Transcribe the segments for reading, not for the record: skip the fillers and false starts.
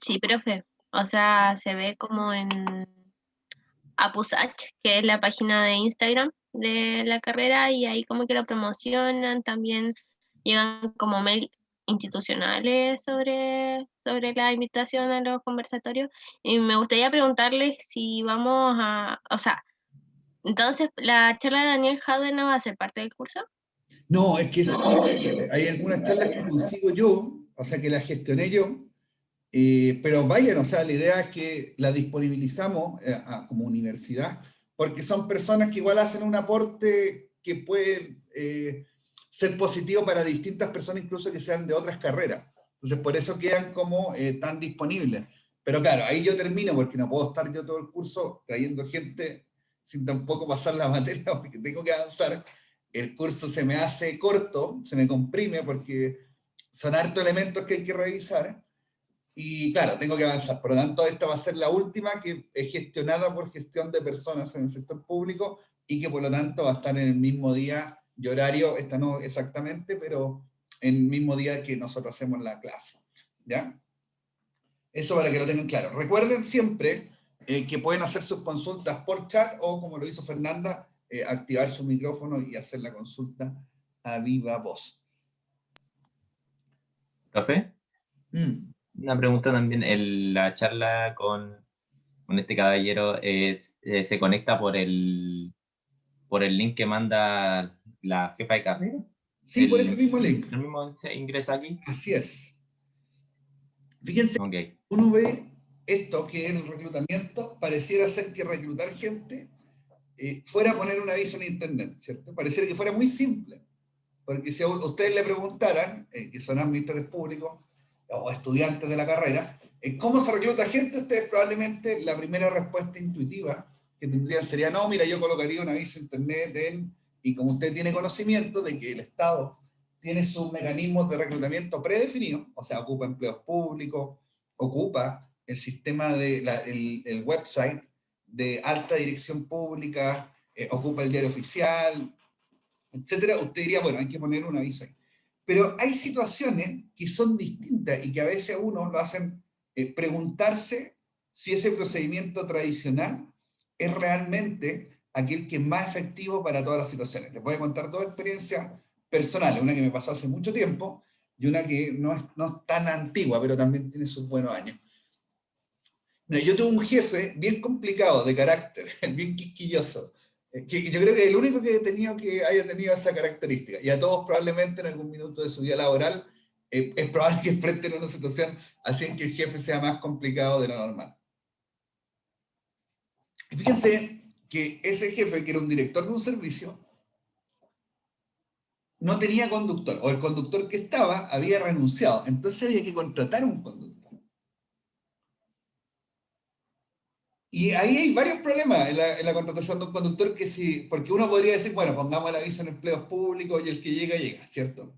Sí, profe. O sea, se ve como en Apusach, que es la página de Instagram de la carrera, y ahí como que lo promocionan, también llegan como mails institucionales sobre la invitación a los conversatorios. Y me gustaría preguntarles si vamos o sea, entonces la charla de Daniel Jaude no va a ser parte del curso. No, es que hay algunas charlas que consigo yo, o sea, que las gestioné yo, pero vayan, o sea, la idea es que la disponibilizamos como universidad, porque son personas que igual hacen un aporte que puede ser positivo para distintas personas, incluso que sean de otras carreras. Entonces, por eso quedan como tan disponibles. Pero claro, ahí yo termino, porque no puedo estar yo todo el curso trayendo gente sin tampoco pasar la materia, porque tengo que avanzar. El curso se me hace corto, se me comprime, porque son hartos elementos que hay que revisar. Y claro, tengo que avanzar. Por lo tanto, esta va a ser la última que es gestionada por gestión de personas en el sector público y que por lo tanto va a estar en el mismo día y horario, esta no exactamente, pero en el mismo día que nosotros hacemos la clase. ¿Ya? Eso para que lo tengan claro. Recuerden siempre que pueden hacer sus consultas por chat o, como lo hizo Fernanda, activar su micrófono y hacer la consulta a viva voz. ¿Profe? Una pregunta también. La charla con este caballero se conecta por el link que manda la jefa de carrera. Sí, por ese mismo link. ¿El mismo se ingresa aquí? Así es. Fíjense, Ok. uno ve esto que es el reclutamiento, pareciera ser que reclutar gente fuera poner un aviso en internet, ¿cierto? Pareciera que fuera muy simple, porque si a ustedes le preguntaran, que son administradores públicos o estudiantes de la carrera, ¿cómo se recluta gente? Ustedes probablemente la primera respuesta intuitiva que tendrían sería, no, mira, yo colocaría un aviso en internet y como usted tiene conocimiento de que el Estado tiene sus mecanismos de reclutamiento predefinidos, o sea, ocupa empleos públicos, ocupa el sistema el website de alta dirección pública, ocupa el diario oficial, etcétera, usted diría, bueno, hay que poner un aviso ahí. Pero hay situaciones que son distintas y que a veces a uno lo hacen preguntarse si ese procedimiento tradicional es realmente aquel que es más efectivo para todas las situaciones. Les voy a contar dos experiencias personales, una que me pasó hace mucho tiempo y una que no es tan antigua, pero también tiene sus buenos años. Mira, yo tuve un jefe bien complicado de carácter, bien quisquilloso, que yo creo que es el único que haya tenido esa característica. Y a todos probablemente en algún minuto de su vida laboral es probable que enfrenten una situación así en que el jefe sea más complicado de lo normal. Y fíjense que ese jefe, que era un director de un servicio, no tenía conductor, o el conductor que estaba había renunciado. Entonces había que contratar un conductor. Y ahí hay varios problemas en la contratación de un conductor que sí, porque uno podría decir, bueno, pongamos el aviso en empleos públicos y el que llega, llega, ¿cierto?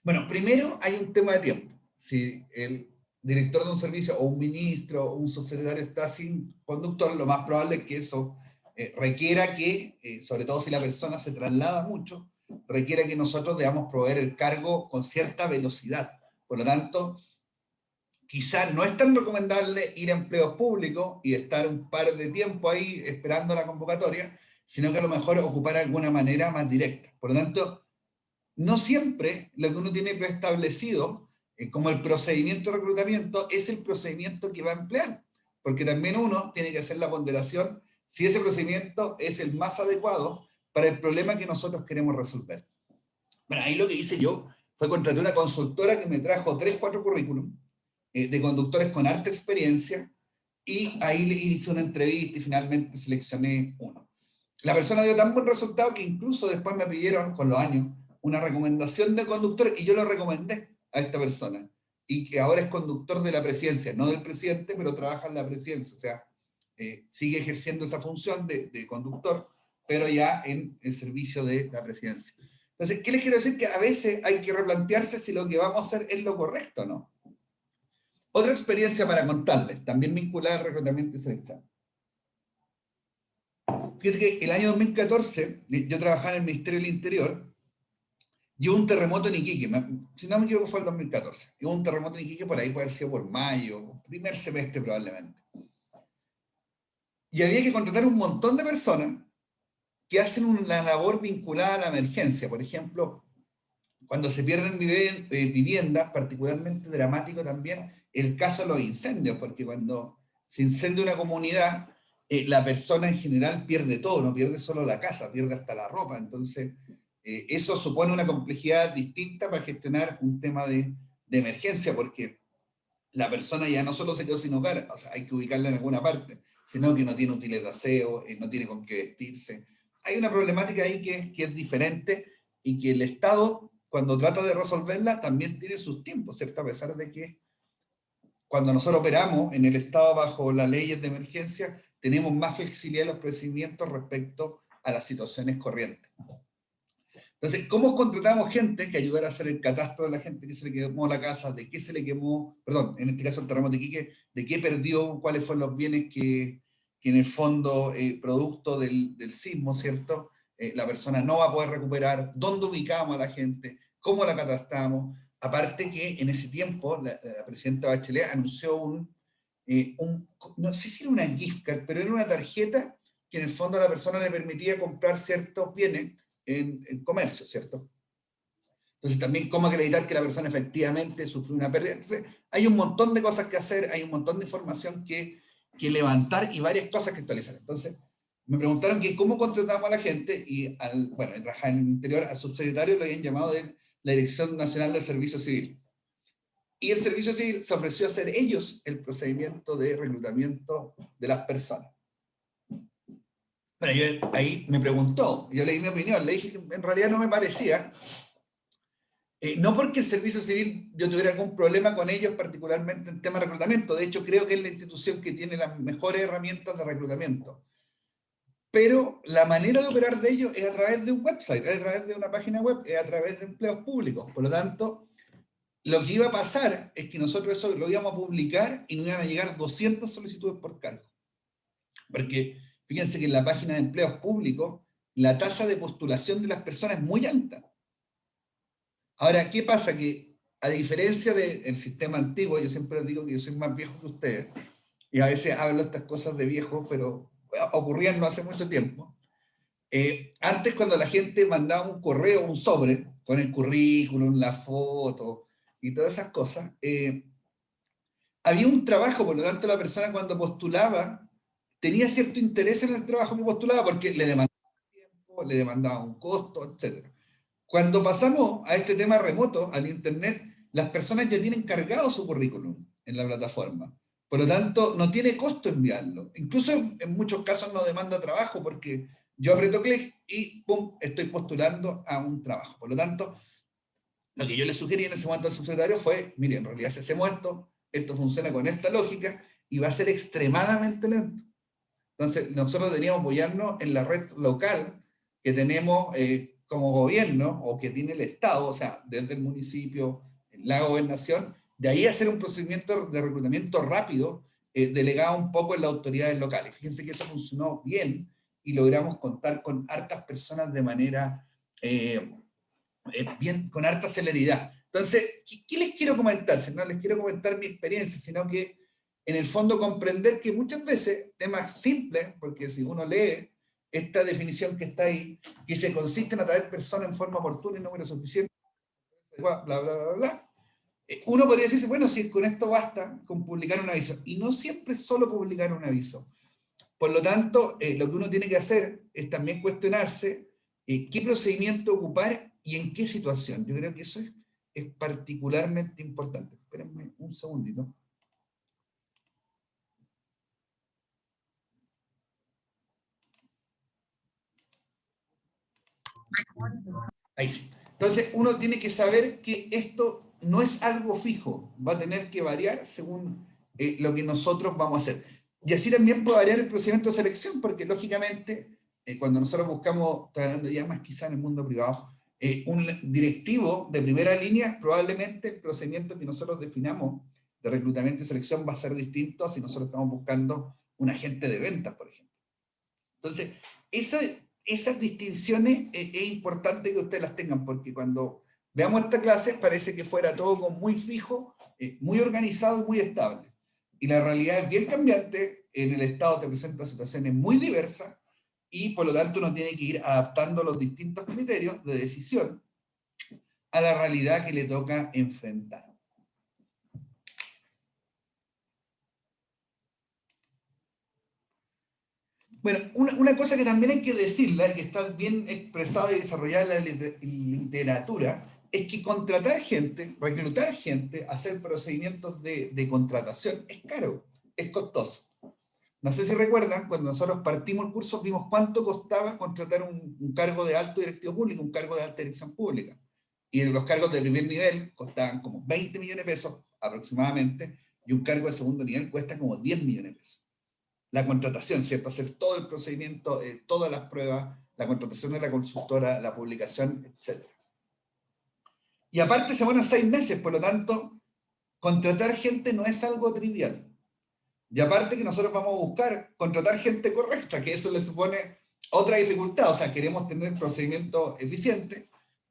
Bueno, primero hay un tema de tiempo. Si el director de un servicio o un ministro o un subsecretario está sin conductor, lo más probable es que eso requiera que, sobre todo si la persona se traslada mucho, requiera que nosotros debamos proveer el cargo con cierta velocidad. Por lo tanto, quizás no es tan recomendable ir a empleos públicos y estar un par de tiempo ahí esperando la convocatoria, sino que a lo mejor ocupar alguna manera más directa. Por lo tanto, no siempre lo que uno tiene preestablecido como el procedimiento de reclutamiento es el procedimiento que va a emplear, porque también uno tiene que hacer la ponderación si ese procedimiento es el más adecuado para el problema que nosotros queremos resolver. Bueno, ahí lo que hice yo fue contratar una consultora que me trajo 3, 4 currículum de conductores con alta experiencia y ahí le hice una entrevista y finalmente seleccioné uno. La persona dio tan buen resultado que incluso después me pidieron, con los años, una recomendación de conductor y yo lo recomendé a esta persona. Y que ahora es conductor de la presidencia, no del presidente, pero trabaja en la presidencia. O sea, sigue ejerciendo esa función de conductor, pero ya en el servicio de la presidencia. Entonces, ¿qué les quiero decir? Que a veces hay que replantearse si lo que vamos a hacer es lo correcto o no. Otra experiencia para contarles, también vinculada al reclutamiento y selección. Fíjense que el año 2014 yo trabajaba en el Ministerio del Interior y hubo un terremoto en Iquique, si no me equivoco fue el 2014, y hubo un terremoto en Iquique, por ahí puede haber sido por mayo, primer semestre probablemente. Y había que contratar un montón de personas que hacen una labor vinculada a la emergencia. Por ejemplo, cuando se pierden viviendas, particularmente dramático también el caso de los incendios, porque cuando se incendia una comunidad, la persona en general pierde todo, no pierde solo la casa, pierde hasta la ropa. Entonces, eso supone una complejidad distinta para gestionar un tema de emergencia, porque la persona ya no solo se quedó sin hogar, o sea, hay que ubicarla en alguna parte, sino que no tiene útiles de aseo, no tiene con qué vestirse. Hay una problemática ahí que es diferente y que el Estado, cuando trata de resolverla, también tiene sus tiempos, ¿cierto? A pesar de que cuando nosotros operamos en el Estado bajo las leyes de emergencia, tenemos más flexibilidad en los procedimientos respecto a las situaciones corrientes. Entonces, ¿cómo contratamos gente que ayudara a hacer el catastro de la gente que se le quemó la casa, de qué se le quemó, perdón, en este caso el terremoto de Iquique, de qué perdió, cuáles fueron los bienes que en el fondo, producto del sismo, ¿cierto? La persona no va a poder recuperar, dónde ubicamos a la gente, cómo la catastramos. Aparte que en ese tiempo la presidenta Bachelet anunció no sé si era una gift card, pero era una tarjeta que en el fondo a la persona le permitía comprar ciertos bienes en comercio, ¿cierto? Entonces también cómo acreditar que la persona efectivamente sufrió una pérdida. Entonces hay un montón de cosas que hacer, hay un montón de información que levantar y varias cosas que actualizar. Entonces me preguntaron que cómo contratamos a la gente y bueno, trabajar en el interior, al subsecretario lo habían llamado de la Dirección Nacional del Servicio Civil. Y el Servicio Civil se ofreció a hacer ellos el procedimiento de reclutamiento de las personas. Bueno, ahí me preguntó, yo le di mi opinión, le dije que en realidad no me parecía, no porque el Servicio Civil yo tuviera algún problema con ellos, particularmente en tema de reclutamiento, de hecho creo que es la institución que tiene las mejores herramientas de reclutamiento, pero la manera de operar de ellos es a través de un website, es a través de una página web, es a través de empleos públicos, por lo tanto, lo que iba a pasar es que nosotros eso lo íbamos a publicar y nos iban a llegar 200 solicitudes por cargo, porque fíjense que en la página de empleos públicos la tasa de postulación de las personas es muy alta. Ahora, ¿qué pasa? Que a diferencia del sistema antiguo, yo siempre les digo que yo soy más viejo que ustedes, y a veces hablo estas cosas de viejo, pero ocurrían no hace mucho tiempo. Antes cuando la gente mandaba un correo, un sobre, con el currículum, la foto y todas esas cosas, había un trabajo, por lo tanto la persona cuando postulaba tenía cierto interés en el trabajo que postulaba porque le demandaba tiempo, le demandaba un costo, etc. Cuando pasamos a este tema remoto, al internet, las personas ya tienen cargado su currículum en la plataforma. Por lo tanto, no tiene costo enviarlo. Incluso en muchos casos no demanda trabajo porque yo aprieto clic y ¡pum! Estoy postulando a un trabajo. Por lo tanto, lo que yo le sugerí en ese momento al subsecretario fue, mire, en realidad se hacemos esto funciona con esta lógica y va a ser extremadamente lento. Entonces, nosotros deberíamos apoyarnos en la red local que tenemos como gobierno o que tiene el Estado, o sea, desde el municipio, la gobernación, de ahí hacer un procedimiento de reclutamiento rápido, delegado un poco en las autoridades locales. Fíjense que eso funcionó bien y logramos contar con hartas personas de manera bien, con harta celeridad. Entonces, ¿qué les quiero comentar? Si no les quiero comentar mi experiencia, sino que en el fondo comprender que muchas veces temas simples, porque si uno lee esta definición que está ahí, que se consiste en atraer personas en forma oportuna y número suficiente, bla, bla, bla, bla, bla, uno podría decirse, bueno, si con esto basta con publicar un aviso, y no siempre es solo publicar un aviso. Por lo tanto, lo que uno tiene que hacer es también cuestionarse qué procedimiento ocupar y en qué situación. Yo creo que eso es particularmente importante. Espérenme un segundito. Ahí sí. Entonces, uno tiene que saber que esto no es algo fijo, va a tener que variar según lo que nosotros vamos a hacer. Y así también puede variar el procedimiento de selección, porque lógicamente, cuando nosotros buscamos, estoy hablando ya más quizá en el mundo privado, un directivo de primera línea, probablemente el procedimiento que nosotros definamos de reclutamiento y selección va a ser distinto si nosotros estamos buscando un agente de ventas, por ejemplo. Entonces, esas distinciones es importante que ustedes las tengan, porque cuando Veamos esta clase, parece que fuera todo como muy fijo, muy organizado y muy estable. Y la realidad es bien cambiante, en el Estado te presenta situaciones muy diversas, y por lo tanto uno tiene que ir adaptando los distintos criterios de decisión a la realidad que le toca enfrentar. Bueno, una cosa que también hay que decirla, que está bien expresada y desarrollada en la literatura, es que contratar gente, reclutar gente, hacer procedimientos de contratación es caro, es costoso. No sé si recuerdan, cuando nosotros partimos el curso, vimos cuánto costaba contratar un cargo de alto directivo público, un cargo de alta dirección pública. Y los cargos de primer nivel costaban como 20 millones de pesos aproximadamente, y un cargo de segundo nivel cuesta como 10 millones de pesos. La contratación, ¿cierto? Hacer todo el procedimiento, todas las pruebas, la contratación de la consultora, la publicación, etc. Y aparte se van a 6 meses, por lo tanto, contratar gente no es algo trivial. Y aparte que nosotros vamos a buscar contratar gente correcta, que eso le supone otra dificultad. O sea, queremos tener procedimientos eficientes,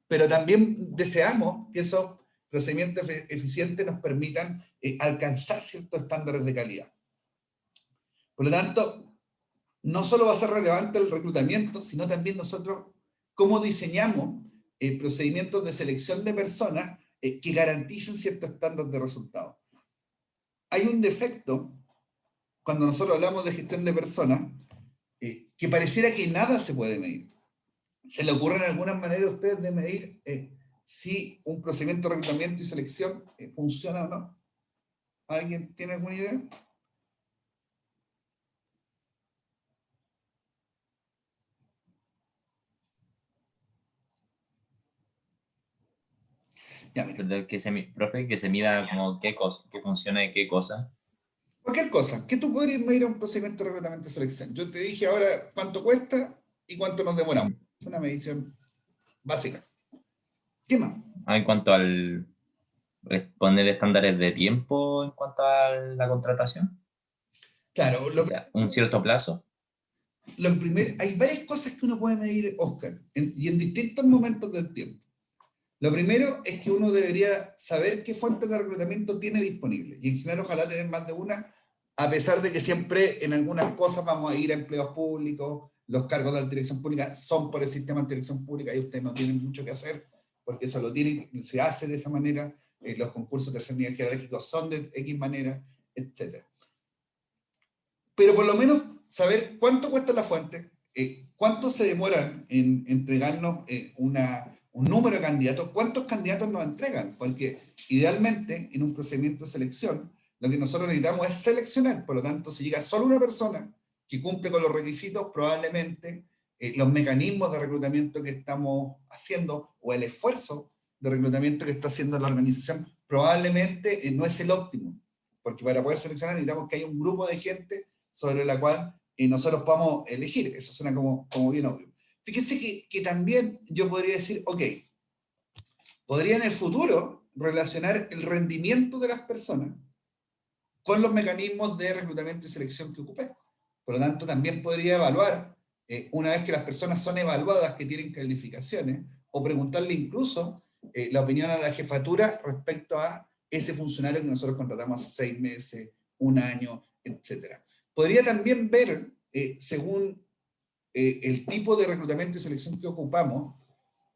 pero también deseamos que esos procedimientos eficientes nos permitan alcanzar ciertos estándares de calidad. Por lo tanto, no solo va a ser relevante el reclutamiento, sino también nosotros cómo diseñamos procedimientos de selección de personas que garanticen ciertos estándares de resultados. Hay un defecto cuando nosotros hablamos de gestión de personas, que pareciera que nada se puede medir. ¿Se le ocurren algunas maneras a ustedes de medir si un procedimiento de reclutamiento y selección funciona o no? ¿Alguien tiene alguna idea? Ya, mira. Pero profe, que se mida como qué cosa, qué funciona de qué cosa. Cualquier cosa. ¿Qué tú podrías medir a un procedimiento de reclutamiento y selección? Yo te dije ahora cuánto cuesta y cuánto nos demoramos. Es una medición básica. ¿Qué más? En cuanto al poner estándares de tiempo en cuanto a la contratación. Claro, O sea, un cierto plazo. hay varias cosas que uno puede medir, Oscar, y en distintos momentos del tiempo. Lo primero es que uno debería saber qué fuentes de reclutamiento tiene disponible. Y en general ojalá tener más de una, a pesar de que siempre en algunas cosas vamos a ir a empleos públicos, los cargos de alta dirección pública son por el sistema de dirección pública y ustedes no tienen mucho que hacer, porque eso se hace de esa manera, los concursos de tercer nivel jerárquicos son de X manera, etc. Pero por lo menos saber cuánto cuesta la fuente, cuánto se demoran en entregarnos un número de candidatos, cuántos candidatos nos entregan, porque idealmente en un procedimiento de selección lo que nosotros necesitamos es seleccionar. Por lo tanto, si llega solo una persona que cumple con los requisitos, probablemente los mecanismos de reclutamiento que estamos haciendo o el esfuerzo de reclutamiento que está haciendo la organización probablemente no es el óptimo, porque para poder seleccionar necesitamos que haya un grupo de gente sobre la cual nosotros podamos elegir. Eso suena como bien obvio. Fíjese que también yo podría decir, ok, podría en el futuro relacionar el rendimiento de las personas con los mecanismos de reclutamiento y selección que ocupé. Por lo tanto, también podría evaluar, una vez que las personas son evaluadas, que tienen calificaciones, o preguntarle incluso la opinión a la jefatura respecto a ese funcionario que nosotros contratamos hace 6 meses, 1 año, etc. Podría también ver, según el tipo de reclutamiento y selección que ocupamos,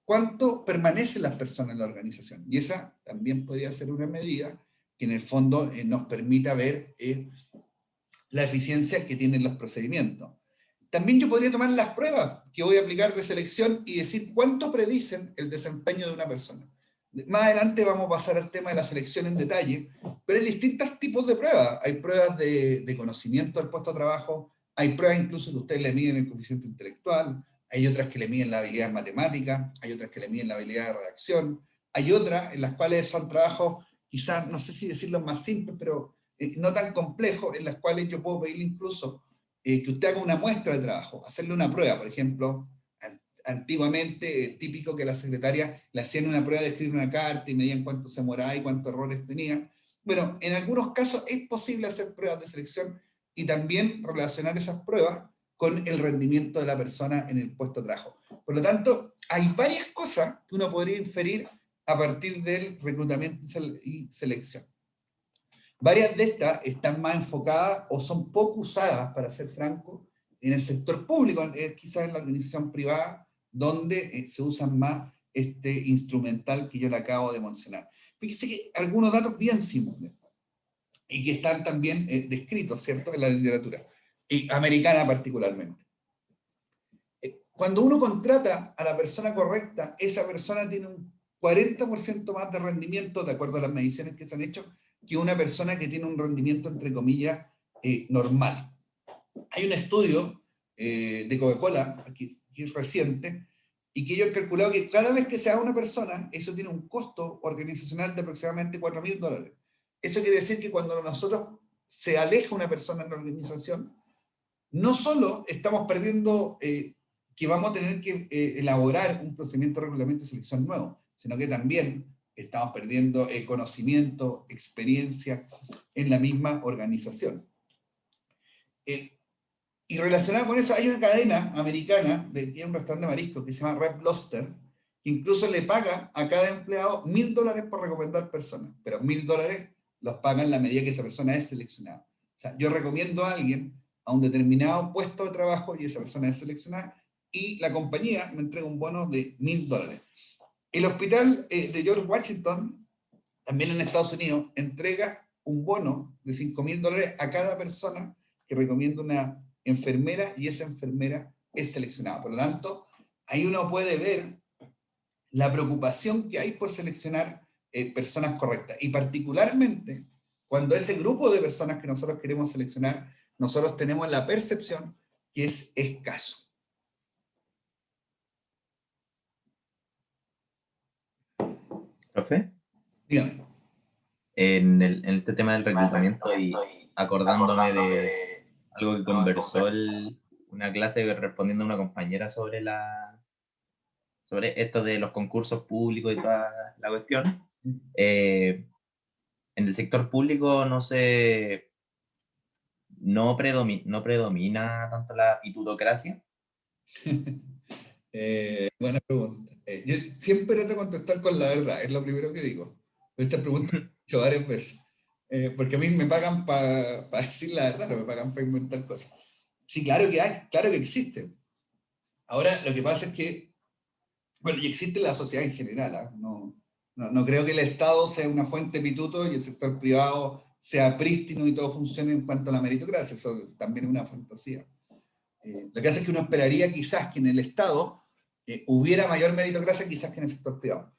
cuánto permanecen las personas en la organización. Y esa también podría ser una medida que en el fondo nos permita ver la eficiencia que tienen los procedimientos. También yo podría tomar las pruebas que voy a aplicar de selección y decir cuánto predicen el desempeño de una persona. Más adelante vamos a pasar al tema de la selección en detalle, pero hay distintos tipos de pruebas. Hay pruebas de conocimiento del puesto de trabajo, hay pruebas incluso que ustedes le miden el coeficiente intelectual, hay otras que le miden la habilidad en matemática, hay otras que le miden la habilidad de redacción, hay otras en las cuales son trabajos, quizás, no sé si decirlo más simples, pero no tan complejos, en las cuales yo puedo pedirle incluso que usted haga una muestra de trabajo, hacerle una prueba, por ejemplo. Antiguamente, típico que la secretaria le hacían una prueba de escribir una carta y medían cuánto se demoraba y cuántos errores tenía. Bueno, en algunos casos es posible hacer pruebas de selección y también relacionar esas pruebas con el rendimiento de la persona en el puesto de trabajo. Por lo tanto, hay varias cosas que uno podría inferir a partir del reclutamiento y selección. Varias de estas están más enfocadas o son poco usadas, para ser franco, en el sector público, quizás en la organización privada, donde se usan más este instrumental que yo le acabo de mencionar. Fíjense que algunos datos bien simples y que están también descritos, ¿cierto?, en la literatura, y americana particularmente. Cuando uno contrata a la persona correcta, esa persona tiene un 40% más de rendimiento, de acuerdo a las mediciones que se han hecho, que una persona que tiene un rendimiento, entre comillas, normal. Hay un estudio de Coca-Cola, que es reciente, y que ellos han calculado que cada vez que se haga una persona, eso tiene un costo organizacional de aproximadamente $4.000. Eso quiere decir que cuando nosotros se aleja una persona en la organización, no solo estamos perdiendo que vamos a tener que elaborar un procedimiento de reglamento de selección nuevo, sino que también estamos perdiendo conocimiento, experiencia en la misma organización. Y relacionado con eso, hay una cadena americana de un restaurante de marisco que se llama Red Lobster, que incluso le paga a cada empleado $1.000 por recomendar personas, pero $1.000 los pagan en la medida que esa persona es seleccionada. O sea, yo recomiendo a alguien a un determinado puesto de trabajo y esa persona es seleccionada y la compañía me entrega un bono de $1.000. El hospital de George Washington, también en Estados Unidos, entrega un bono de $5.000 a cada persona que recomienda una enfermera y esa enfermera es seleccionada. Por lo tanto, ahí uno puede ver la preocupación que hay por seleccionar personas correctas. Y particularmente, cuando ese grupo de personas que nosotros queremos seleccionar, nosotros tenemos la percepción que es escaso. ¿Profe? Dígame. En este tema del reclutamiento y acordándome de algo que conversó una clase respondiendo a una compañera sobre esto de los concursos públicos y toda la cuestión. En el sector público no predomina tanto la pitutocracia. Buena pregunta. Yo siempre trato de contestar con la verdad, es lo primero que digo. Esta pregunta la he hecho varias veces. Porque a mí me pagan para decir la verdad, no me pagan para inventar cosas. Sí, claro que hay, claro que existe. Ahora, lo que pasa es que, bueno, y existe la sociedad en general, ¿eh? No creo que el Estado sea una fuente de pituto y el sector privado sea prístino y todo funcione en cuanto a la meritocracia, eso también es una fantasía. Lo que hace es que uno esperaría quizás que en el Estado hubiera mayor meritocracia quizás que en el sector privado.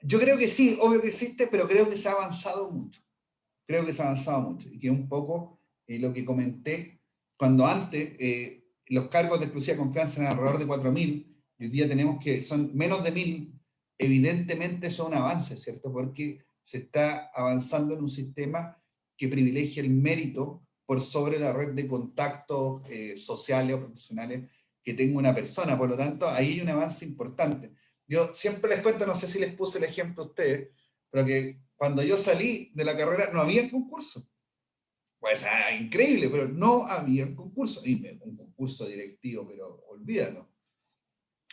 Yo creo que sí, obvio que existe, pero creo que se ha avanzado mucho. Creo que se ha avanzado mucho. Y que un poco lo que comenté, cuando antes los cargos de exclusiva confianza eran alrededor de 4.000, y hoy día tenemos que son menos de 1.000, evidentemente son un avance, ¿cierto? Porque se está avanzando en un sistema que privilegia el mérito por sobre la red de contactos sociales o profesionales que tenga una persona. Por lo tanto, ahí hay un avance importante. Yo siempre les cuento, no sé si les puse el ejemplo a ustedes, pero que cuando yo salí de la carrera no había concurso. Pues increíble, pero no había concurso. Y un concurso directivo, pero olvídalo.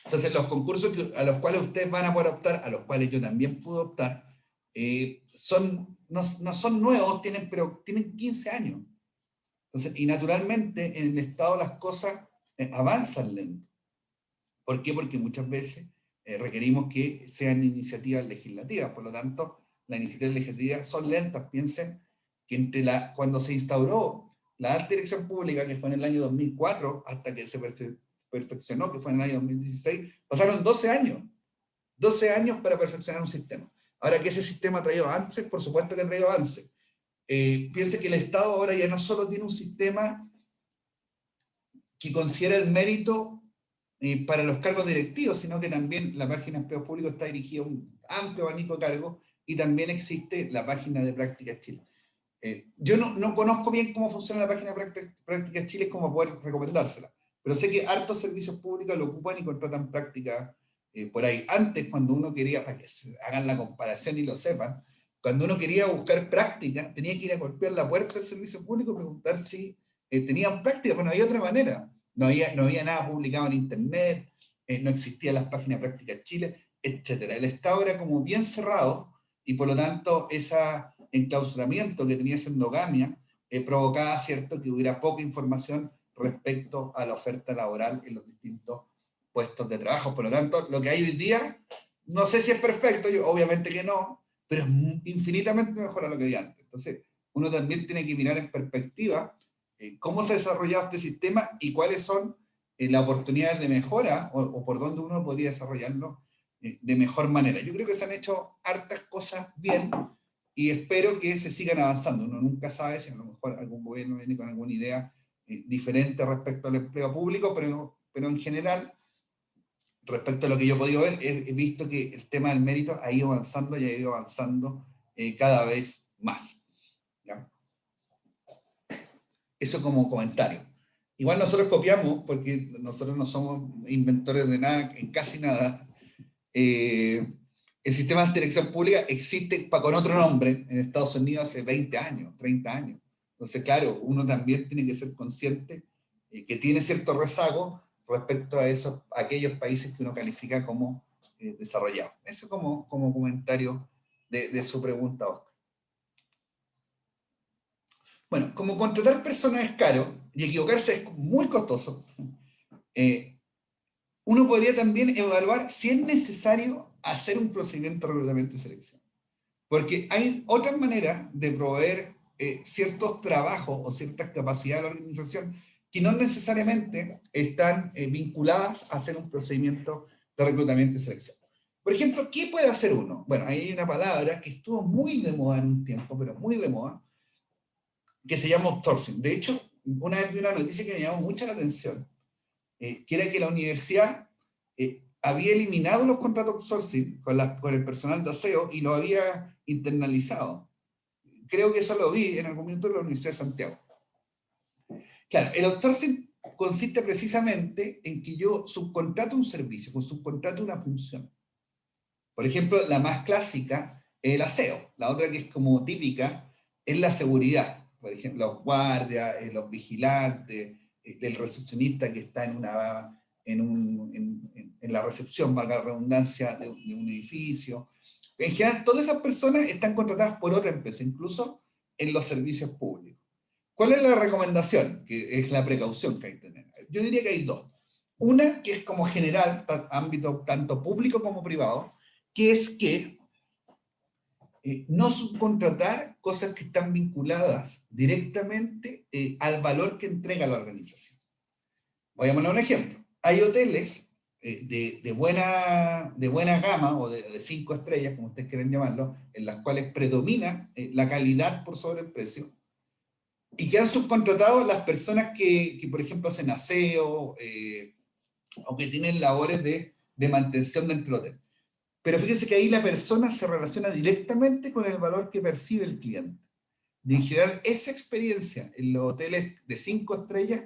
Entonces, los concursos a los cuales ustedes van a poder optar, a los cuales yo también pude optar, no son nuevos, pero tienen 15 años. Entonces, y naturalmente en el Estado las cosas avanzan lento. ¿Por qué? Porque muchas veces requerimos que sean iniciativas legislativas. Por lo tanto, las iniciativas legislativas son lentas. Piensen que cuando se instauró la alta dirección pública, que fue en el año 2004, hasta que se perfeccionó, que fue en el año 2016, pasaron 12 años. 12 años para perfeccionar un sistema. Ahora, que ese sistema ha traído avances, por supuesto que ha traído avances. Piense que el Estado ahora ya no solo tiene un sistema que considera el mérito para los cargos directivos, sino que también la página de empleos públicos está dirigida a un amplio abanico de cargos y también existe la página de Prácticas Chile. Yo no conozco bien cómo funciona la página de Prácticas Chile como poder recomendársela, pero sé que hartos servicios públicos lo ocupan y contratan prácticas por ahí. Antes, cuando uno quería, para que hagan la comparación y lo sepan, cuando uno quería buscar práctica, tenía que ir a golpear la puerta del servicio público y preguntar si tenían práctica, pero no había otra manera. No había nada publicado en internet, no existían las páginas de Prácticas Chile. etcétera. El Estado era como bien cerrado y por lo tanto ese enclaustramiento que tenía esa endogamia provocaba, ¿cierto?, que hubiera poca información respecto a la oferta laboral en los distintos puestos de trabajo. Por lo tanto, lo que hay hoy día, no sé si es perfecto, obviamente que no, pero es infinitamente mejor a lo que había antes. Entonces, uno también tiene que mirar en perspectiva cómo se ha desarrollado este sistema y cuáles son las oportunidades de mejora o por dónde uno podría desarrollarlo de mejor manera. Yo creo que se han hecho hartas cosas bien y espero que se sigan avanzando. Uno nunca sabe si a lo mejor algún gobierno viene con alguna idea diferente respecto al empleo público, pero en general, respecto a lo que yo he podido ver, he visto que el tema del mérito ha ido avanzando y ha ido avanzando cada vez más. ¿Ya? Eso como comentario. Igual nosotros copiamos, porque nosotros no somos inventores de nada, en casi nada. El sistema de dirección pública existe con otro nombre en Estados Unidos hace 20 años, 30 años. Entonces, claro, uno también tiene que ser consciente que tiene cierto rezago respecto a aquellos países que uno califica como desarrollados. Eso como comentario de su pregunta, Oscar. Bueno, como contratar personas es caro y equivocarse es muy costoso, uno podría también evaluar si es necesario hacer un procedimiento de reclutamiento y selección. Porque hay otras maneras de proveer ciertos trabajos o ciertas capacidades de la organización que no necesariamente están vinculadas a hacer un procedimiento de reclutamiento y selección. Por ejemplo, ¿qué puede hacer uno? Bueno, ahí hay una palabra que estuvo muy de moda en un tiempo, pero muy de moda, que se llama outsourcing. De hecho, una vez vi una noticia que me llamó mucho la atención, que era que la universidad había eliminado los contratos outsourcing con el personal de aseo y lo había internalizado. Creo que eso lo vi en algún momento en la Universidad de Santiago. Claro, el outsourcing consiste precisamente en que yo subcontrato un servicio, subcontrato una función. Por ejemplo, la más clásica es el aseo. La otra que es como típica es la seguridad. Por ejemplo, los guardias, los vigilantes, el recepcionista que está en la recepción, valga la redundancia, de un edificio. En general, todas esas personas están contratadas por otra empresa, incluso en los servicios públicos. ¿Cuál es la recomendación? Que es la precaución que hay que tener. Yo diría que hay dos. Una que es como general, ámbito tanto público como privado, que es que no subcontratar cosas que están vinculadas directamente al valor que entrega la organización. Voy a poner un ejemplo. Hay hoteles de buena gama o de 5 estrellas, como ustedes quieren llamarlo, en las cuales predomina la calidad por sobre el precio, y que han subcontratado las personas que por ejemplo, hacen aseo o que tienen labores de mantención dentro del hotel. Pero fíjense que ahí la persona se relaciona directamente con el valor que percibe el cliente. Y en general, esa experiencia en los hoteles de 5 estrellas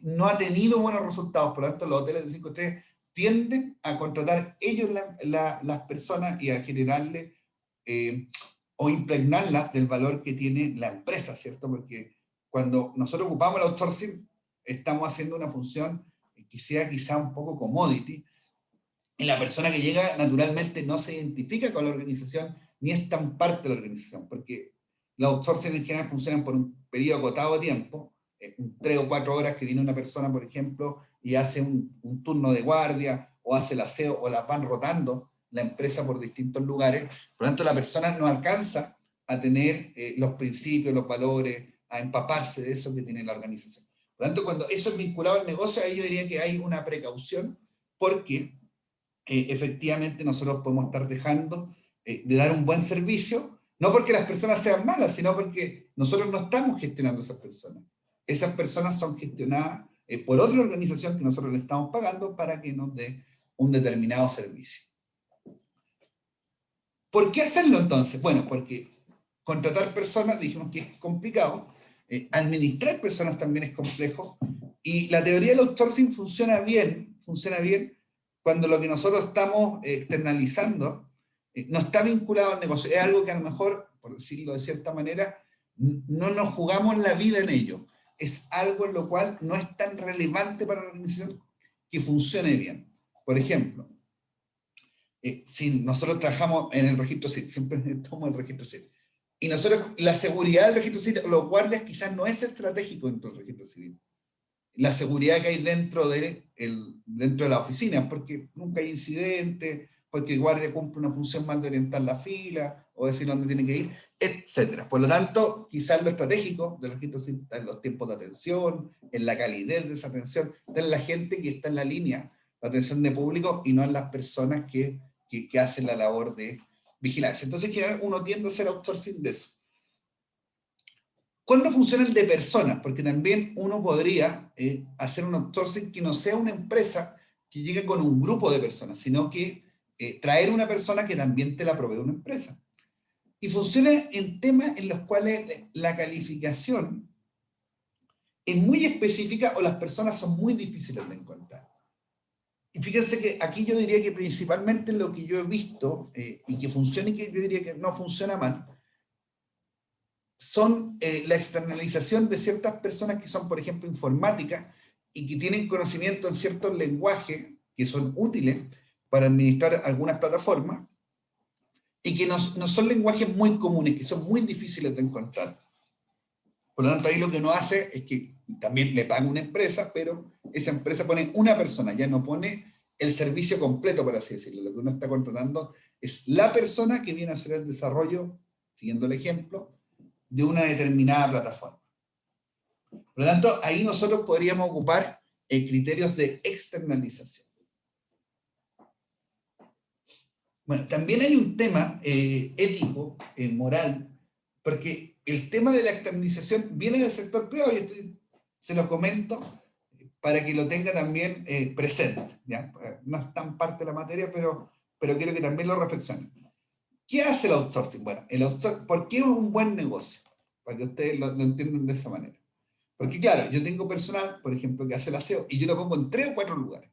no ha tenido buenos resultados. Por lo tanto, los hoteles de 5 estrellas tienden a contratar ellos las personas y a generarle o impregnarlas del valor que tiene la empresa, ¿cierto? Porque cuando nosotros ocupamos el outsourcing, estamos haciendo una función que sea quizá un poco commodity, y la persona que llega naturalmente no se identifica con la organización ni es tan parte de la organización, porque los outsourcing en general funcionan por un periodo acotado de tiempo, 3 o 4 horas que viene una persona, por ejemplo, y hace un turno de guardia, o hace el aseo, o la van rotando la empresa por distintos lugares. Por lo tanto, la persona no alcanza a tener los principios, los valores, a empaparse de eso que tiene la organización. Por lo tanto, cuando eso es vinculado al negocio, ahí yo diría que hay una precaución, porque efectivamente nosotros podemos estar dejando de dar un buen servicio, no porque las personas sean malas, sino porque nosotros no estamos gestionando esas personas. Esas personas son gestionadas por otra organización que nosotros le estamos pagando para que nos dé un determinado servicio. ¿Por qué hacerlo entonces? Bueno, porque contratar personas, dijimos que es complicado, administrar personas también es complejo, y la teoría del outsourcing funciona bien cuando lo que nosotros estamos externalizando no está vinculado al negocio. Es algo que a lo mejor, por decirlo de cierta manera, no nos jugamos la vida en ello. Es algo en lo cual no es tan relevante para la organización que funcione bien. Por ejemplo, si nosotros trabajamos en el registro civil, siempre tomo el registro civil, y nosotros, la seguridad del registro civil, los guardias quizás no es estratégico dentro del registro civil. La seguridad que hay dentro de la oficina, porque nunca hay incidentes, porque el guardia cumple una función más de orientar la fila, o decir dónde tiene que ir, etc. Por lo tanto, quizás lo estratégico del registro civil está en los tiempos de atención, en la calidez de esa atención, está en la gente que está en la línea de atención de público y no en las personas que hacen la labor de vigilancia. Entonces, en general, uno tiende a hacer outsourcing de eso. ¿Cuándo funciona el de personas? Porque también uno podría hacer un outsourcing que no sea una empresa que llegue con un grupo de personas, sino que traer una persona que también te la provee una empresa. Y funciona en temas en los cuales la calificación es muy específica o las personas son muy difíciles de encontrar. Y fíjense que aquí yo diría que principalmente lo que yo he visto y que funciona y que yo diría que no funciona mal, son la externalización de ciertas personas que son, por ejemplo, informáticas y que tienen conocimiento en ciertos lenguajes que son útiles para administrar algunas plataformas y que no son lenguajes muy comunes, que son muy difíciles de encontrar. Por lo tanto, ahí lo que uno hace es que también le paga una empresa, pero esa empresa pone una persona, ya no pone el servicio completo, por así decirlo. Lo que uno está contratando es la persona que viene a hacer el desarrollo, siguiendo el ejemplo, de una determinada plataforma. Por lo tanto, ahí nosotros podríamos ocupar criterios de externalización. Bueno, también hay un tema ético, moral, porque el tema de la externalización viene del sector privado, y se lo comento para que lo tenga también presente, ¿ya? No es tan parte de la materia, pero quiero que también lo reflexionen. ¿Qué hace el outsourcing? Bueno, el outsourcing, ¿por qué es un buen negocio? Para que ustedes lo entiendan de esa manera. Porque claro, yo tengo personal, por ejemplo, que hace el aseo, y yo lo pongo en 3 o 4 lugares.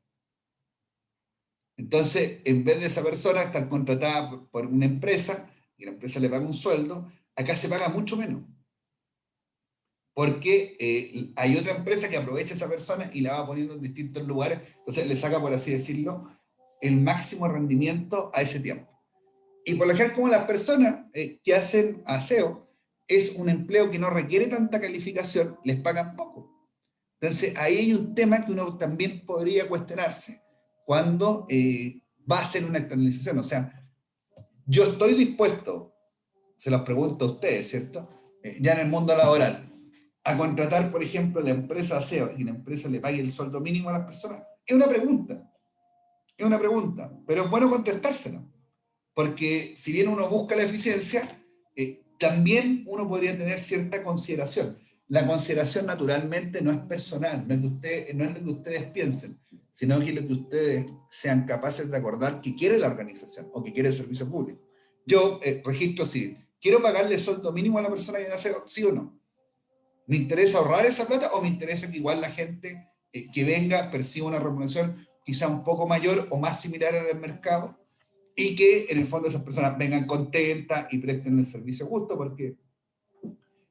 Entonces, en vez de esa persona estar contratada por una empresa, y la empresa le paga un sueldo, acá se paga mucho menos. Porque hay otra empresa que aprovecha a esa persona y la va poniendo en distintos lugares, entonces le saca, por así decirlo, el máximo rendimiento a ese tiempo. Y por lo general, como las personas que hacen aseo, es un empleo que no requiere tanta calificación, les pagan poco. Entonces, ahí hay un tema que uno también podría cuestionarse cuando va a hacer una externalización. O sea, yo estoy dispuesto, se los pregunto a ustedes, ¿cierto? Ya en el mundo laboral, a contratar, por ejemplo, la empresa aseo y que la empresa le pague el sueldo mínimo a las personas. Es una pregunta, pero es bueno contestársela. Porque si bien uno busca la eficiencia, también uno podría tener cierta consideración. La consideración naturalmente no es personal, no es lo que ustedes piensen, sino que lo que ustedes sean capaces de acordar que quiere la organización o que quiere el servicio público. Yo, registro civil, ¿quiero pagarle sueldo mínimo a la persona que nace, sí o no? ¿Me interesa ahorrar esa plata o me interesa que igual la gente que venga perciba una remuneración quizá un poco mayor o más similar en el mercado? Y que en el fondo esas personas vengan contentas y presten el servicio justo, porque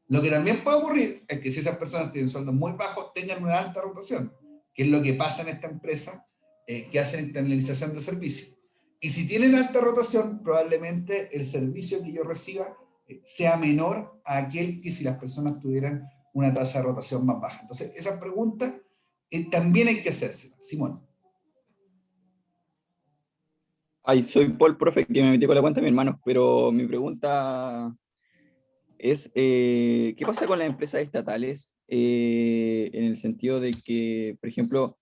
lo que también puede ocurrir es que si esas personas tienen sueldos muy bajos, tengan una alta rotación, que es lo que pasa en esta empresa que hacen externalización de servicios. Y si tienen alta rotación, probablemente el servicio que yo reciba sea menor a aquel que si las personas tuvieran una tasa de rotación más baja. Entonces, esa pregunta también hay que hacérsela. Simón. Ay, soy Paul, profe, que me metí con la cuenta de mi hermano, pero mi pregunta es, ¿qué pasa con las empresas estatales? En el sentido de que, por ejemplo,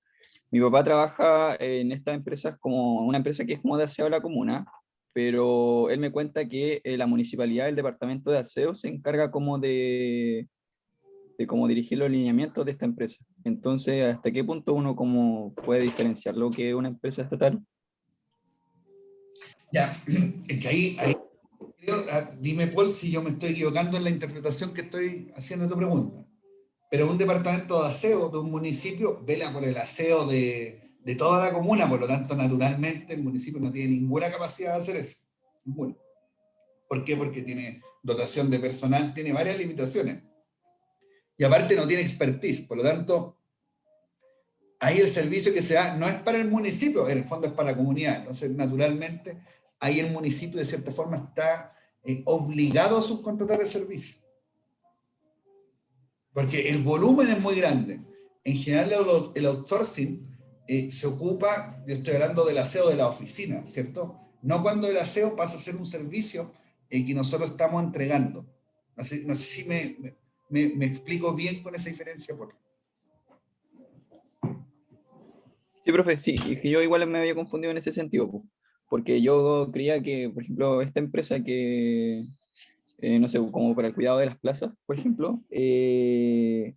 mi papá trabaja en estas empresas como una empresa que es como de aseo de la comuna, pero él me cuenta que la municipalidad, el departamento de aseo, se encarga como de cómo dirigir los lineamientos de esta empresa. Entonces, ¿hasta qué punto uno como puede diferenciar lo que es una empresa estatal? Ya, es que ahí dime, Paul, si yo me estoy equivocando en la interpretación que estoy haciendo de tu pregunta. Pero un departamento de aseo de un municipio vela por el aseo de toda la comuna, por lo tanto, naturalmente, el municipio no tiene ninguna capacidad de hacer eso. Ninguna. ¿Por qué? Porque tiene dotación de personal, tiene varias limitaciones. Y aparte no tiene expertise. Por lo tanto, ahí el servicio que se da no es para el municipio, en el fondo es para la comunidad. Entonces, naturalmente, ahí el municipio de cierta forma está obligado a subcontratar el servicio. Porque el volumen es muy grande. En general, el outsourcing se ocupa, yo estoy hablando del aseo de la oficina, ¿cierto? No cuando el aseo pasa a ser un servicio que nosotros estamos entregando. No sé si me explico bien con esa diferencia. Sí, profe, sí, es que yo igual me había confundido en ese sentido, po, porque yo creía que, por ejemplo, esta empresa que, no sé, como para el cuidado de las plazas, por ejemplo, creía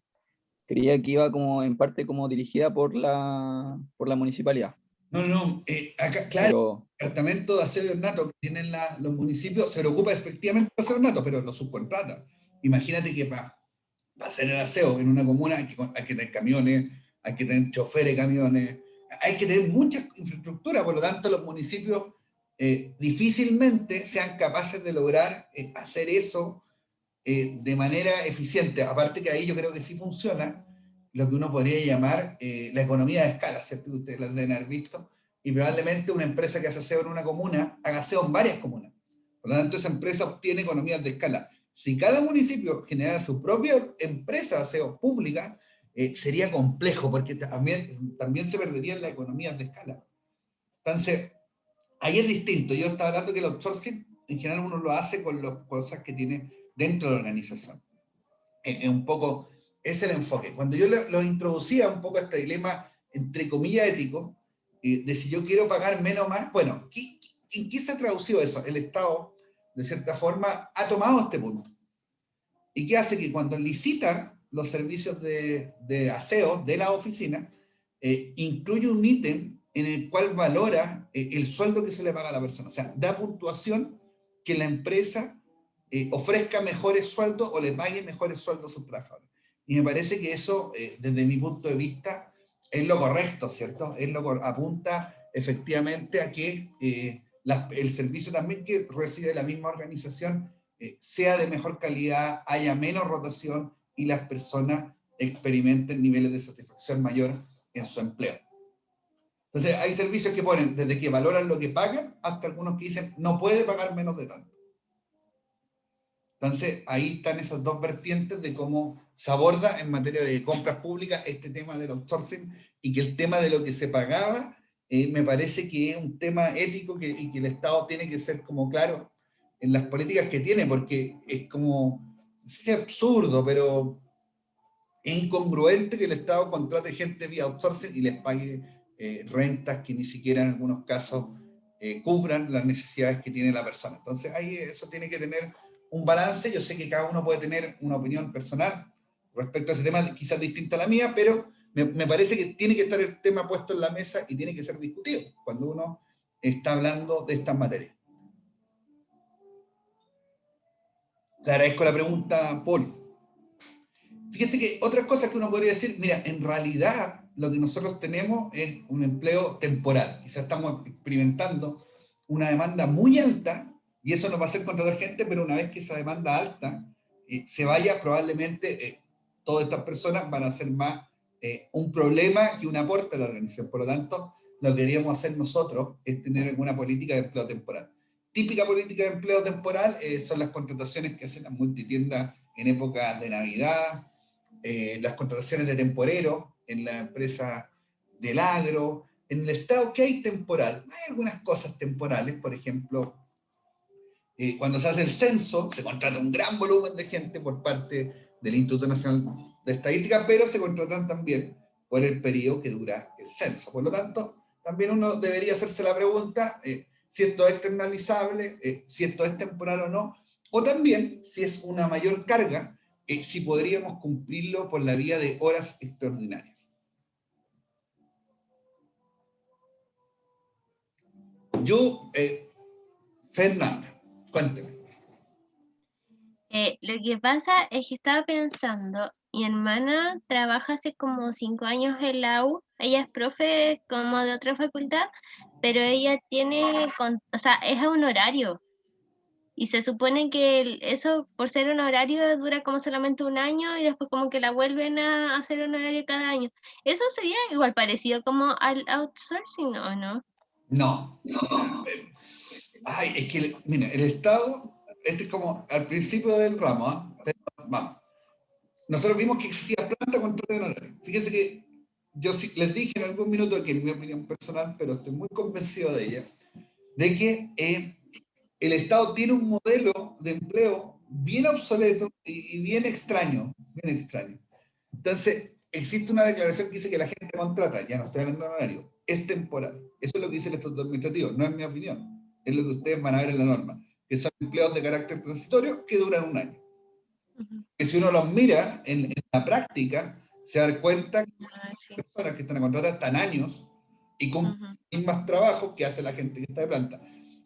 que iba como en parte como dirigida por la municipalidad, No, acá, claro, pero el departamento de aseo y ornato que tienen los municipios se preocupa efectivamente de aseo y ornato, pero lo subcontrata. Imagínate que para hacer el aseo en una comuna hay que tener camiones, hay que tener choferes de camiones, hay que tener mucha infraestructura, por lo tanto los municipios difícilmente sean capaces de lograr hacer eso de manera eficiente. Aparte que ahí yo creo que sí funciona lo que uno podría llamar la economía de escala, ¿cierto? Ustedes la deben haber visto, y probablemente una empresa que hace SEO en una comuna haga SEO en varias comunas. Por lo tanto, esa empresa obtiene economías de escala. Si cada municipio generara su propia empresa de SEO pública, sería complejo, porque también se perderían las economías de escala. Entonces, ahí es distinto. Yo estaba hablando que el outsourcing, en general, uno lo hace con las cosas que tiene dentro de la organización. Es un poco, es el enfoque. Cuando yo lo introducía un poco a este dilema, entre comillas, ético, de si yo quiero pagar menos o más, bueno, ¿en qué se ha traducido eso? El Estado, de cierta forma, ha tomado este punto. ¿Y qué hace? Que cuando licita los servicios de aseo de la oficina, incluye un ítem en el cual valora el sueldo que se le paga a la persona. O sea, da puntuación que la empresa ofrezca mejores sueldos o le pague mejores sueldos a sus trabajadores. Y me parece que eso, desde mi punto de vista, es lo correcto, ¿cierto? Apunta efectivamente a que el servicio también que recibe la misma organización sea de mejor calidad, haya menos rotación y las personas experimenten niveles de satisfacción mayor en su empleo. Entonces, hay servicios que ponen desde que valoran lo que pagan hasta algunos que dicen no puede pagar menos de tanto. Entonces, ahí están esas dos vertientes de cómo se aborda en materia de compras públicas este tema del outsourcing y que el tema de lo que se pagaba me parece que es un tema ético y que el Estado tiene que ser como claro en las políticas que tiene, porque es como, no sé si es absurdo, pero es incongruente que el Estado contrate gente vía outsourcing y les pague rentas que ni siquiera en algunos casos cubran las necesidades que tiene la persona. Entonces, ahí eso tiene que tener un balance. Yo sé que cada uno puede tener una opinión personal respecto a ese tema, quizás distinta a la mía, pero me parece que tiene que estar el tema puesto en la mesa y tiene que ser discutido cuando uno está hablando de estas materias. Te agradezco la pregunta, Paul. Fíjense que otras cosas que uno podría decir, mira, en realidad lo que nosotros tenemos es un empleo temporal. Quizás estamos experimentando una demanda muy alta y eso nos va a hacer contratar gente, pero una vez que esa demanda alta se vaya, probablemente todas estas personas van a ser más un problema que un aporte a la organización. Por lo tanto, lo que queríamos hacer nosotros es tener alguna política de empleo temporal. Típica política de empleo temporal son las contrataciones que hacen las multitiendas en épocas de Navidad, las contrataciones de temporero en la empresa del agro, en el Estado, ¿qué hay temporal? Hay algunas cosas temporales, por ejemplo, cuando se hace el censo, se contrata un gran volumen de gente por parte del Instituto Nacional de Estadística, pero se contratan también por el periodo que dura el censo. Por lo tanto, también uno debería hacerse la pregunta si esto es externalizable, si esto es temporal o no, o también si es una mayor carga, si podríamos cumplirlo por la vía de horas extraordinarias. Yo, Fernanda, cuénteme. Lo que pasa es que estaba pensando, mi hermana trabaja hace como 5 años en la U, ella es profe como de otra facultad, pero ella tiene, o sea, es a un horario. Y se supone que eso, por ser un horario, dura como solamente un año y después como que la vuelven a hacer un horario cada año. Eso sería igual parecido como al outsourcing, ¿o no? No. Ay, es que, mira, el Estado, este es como al principio del ramo, ¿ah? Pero vamos. Nosotros vimos que existía planta contra el horario. Fíjense que yo sí les dije en algún minuto, que en mi opinión personal, pero estoy muy convencido de ella, de que el Estado tiene un modelo de empleo bien obsoleto y bien extraño, bien extraño. Entonces, existe una declaración que dice que la gente contrata, ya no estoy hablando de horario, es temporal. Eso es lo que dice el Estatuto Administrativo, no es mi opinión. Es lo que ustedes van a ver en la norma, que son empleos de carácter transitorio que duran un año. Que si uno los mira en la práctica, se da cuenta que Sí. las personas que están a contratar están años y con los mismos trabajos que hace la gente que está de planta.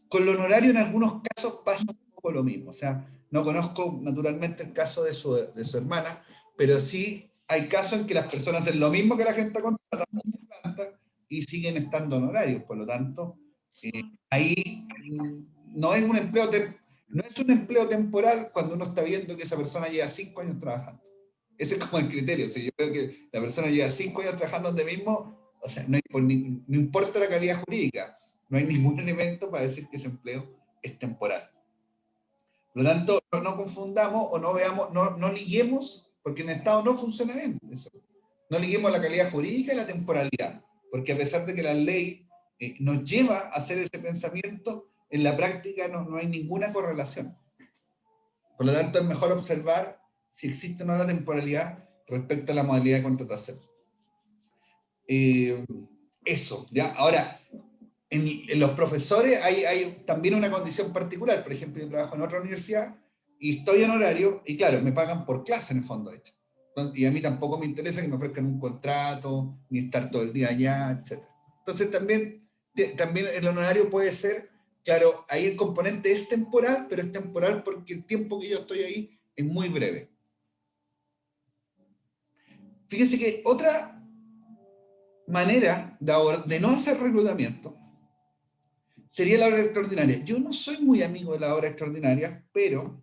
Con lo honorario en algunos casos pasa un poco lo mismo. O sea, no conozco naturalmente el caso de su hermana, pero sí hay casos en que las personas hacen lo mismo que la gente contrata y siguen estando honorarios. Por lo tanto, ahí no es un empleo no es un empleo temporal cuando uno está viendo que esa persona lleva 5 años trabajando. Ese es como el criterio. Si yo veo que la persona lleva 5 años trabajando donde mismo, o sea, no importa la calidad jurídica, no hay ningún elemento para decir que ese empleo es temporal. Por lo tanto, no confundamos o no veamos, no liguemos, porque en el Estado no funciona bien eso. No liguemos la calidad jurídica y la temporalidad, porque a pesar de que la ley nos lleva a hacer ese pensamiento, en la práctica no hay ninguna correlación. Por lo tanto, es mejor observar si existe o no la temporalidad respecto a la modalidad de contratación. Eso, ¿ya? Ahora, en los profesores hay también una condición particular. Por ejemplo, yo trabajo en otra universidad y estoy en horario, y claro, me pagan por clase en el fondo, de hecho. Y a mí tampoco me interesa que me ofrezcan un contrato, ni estar todo el día allá, etc. Entonces también el honorario puede ser, claro, ahí el componente es temporal, pero es temporal porque el tiempo que yo estoy ahí es muy breve. Fíjense que otra manera de no hacer reclutamiento sería la hora extraordinaria. Yo no soy muy amigo de la hora extraordinaria, pero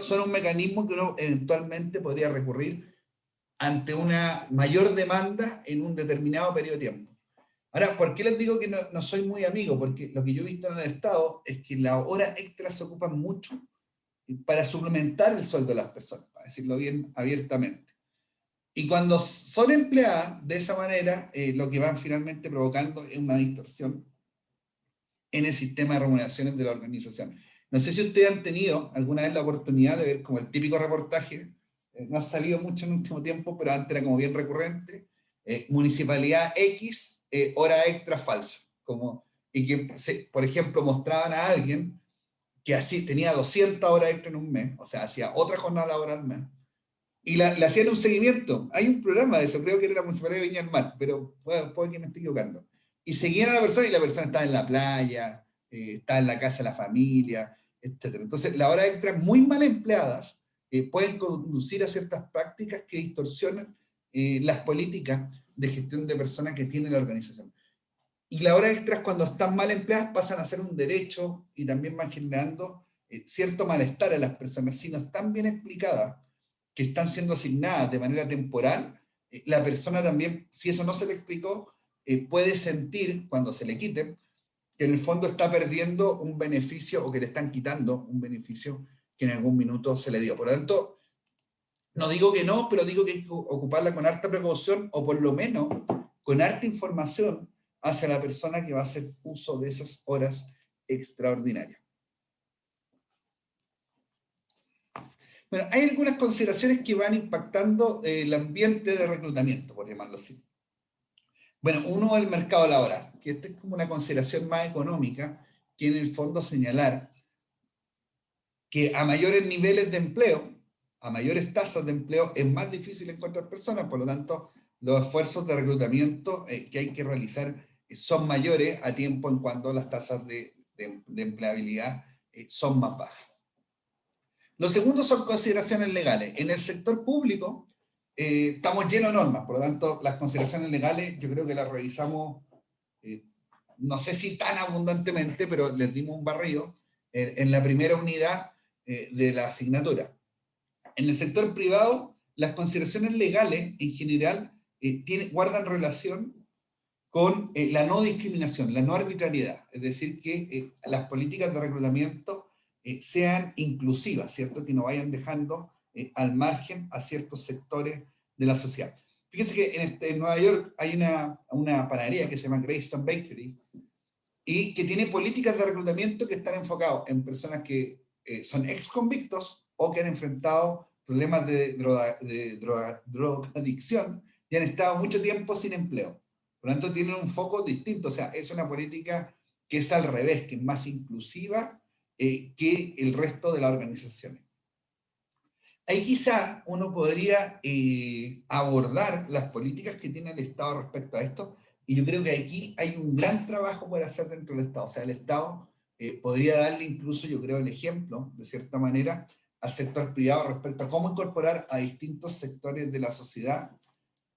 son un mecanismo que uno eventualmente podría recurrir ante una mayor demanda en un determinado periodo de tiempo. Ahora, ¿por qué les digo que no soy muy amigo? Porque lo que yo he visto en el Estado es que las horas extras se ocupan mucho para suplementar el sueldo de las personas, para decirlo bien abiertamente. Y cuando son empleadas de esa manera, lo que van finalmente provocando es una distorsión en el sistema de remuneraciones de la organización. No sé si ustedes han tenido alguna vez la oportunidad de ver como el típico reportaje, no ha salido mucho en el último tiempo, pero antes era como bien recurrente, Municipalidad X, hora extra falsa. Y que, por ejemplo, mostraban a alguien que así tenía 200 horas extra en un mes, o sea, hacía otra jornada laboral al mes, y le hacían un seguimiento. Hay un programa de eso, creo que era la Municipalidad de Viña del Mar, pero puede que me esté equivocando. Y seguían a la persona y la persona estaba en la playa, estaba en la casa de la familia, etc. Entonces, las horas extras muy mal empleadas pueden conducir a ciertas prácticas que distorsionan las políticas de gestión de personas que tiene la organización. Y las horas extras, cuando están mal empleadas, pasan a ser un derecho y también van generando cierto malestar a las personas. Si no están bien explicadas, que están siendo asignadas de manera temporal, la persona también, si eso no se le explicó, puede sentir, cuando se le quiten, que en el fondo está perdiendo un beneficio o que le están quitando un beneficio que en algún minuto se le dio. Por lo tanto, no digo que no, pero digo que hay que ocuparla con harta precaución o por lo menos con harta información hacia la persona que va a hacer uso de esas horas extraordinarias. Bueno, hay algunas consideraciones que van impactando el ambiente de reclutamiento, por llamarlo así. Bueno, uno, el mercado laboral, que esta es como una consideración más económica, que en el fondo señalar que a mayores niveles de empleo, a mayores tasas de empleo, es más difícil encontrar personas, por lo tanto, los esfuerzos de reclutamiento que hay que realizar son mayores a tiempo en cuando las tasas de empleabilidad son más bajas. Lo segundo son consideraciones legales. En el sector público estamos llenos de normas, por lo tanto, las consideraciones legales yo creo que las revisamos, no sé si tan abundantemente, pero les dimos un barrido. en la primera unidad de la asignatura. En el sector privado, las consideraciones legales en general guardan relación con la no discriminación, la no arbitrariedad, es decir, que las políticas de reclutamiento sean inclusivas, ¿cierto? Que no vayan dejando al margen a ciertos sectores de la sociedad. Fíjense que en Nueva York hay una panadería que se llama Greystone Bakery y que tiene políticas de reclutamiento que están enfocadas en personas que son ex convictos o que han enfrentado problemas de drogadicción y han estado mucho tiempo sin empleo. Por lo tanto, tienen un foco distinto, o sea, es una política que es al revés, que es más inclusiva que el resto de las organizaciones. Ahí quizá uno podría abordar las políticas que tiene el Estado respecto a esto, y yo creo que aquí hay un gran trabajo por hacer dentro del Estado. O sea, el Estado podría darle incluso, yo creo, el ejemplo, de cierta manera, al sector privado respecto a cómo incorporar a distintos sectores de la sociedad,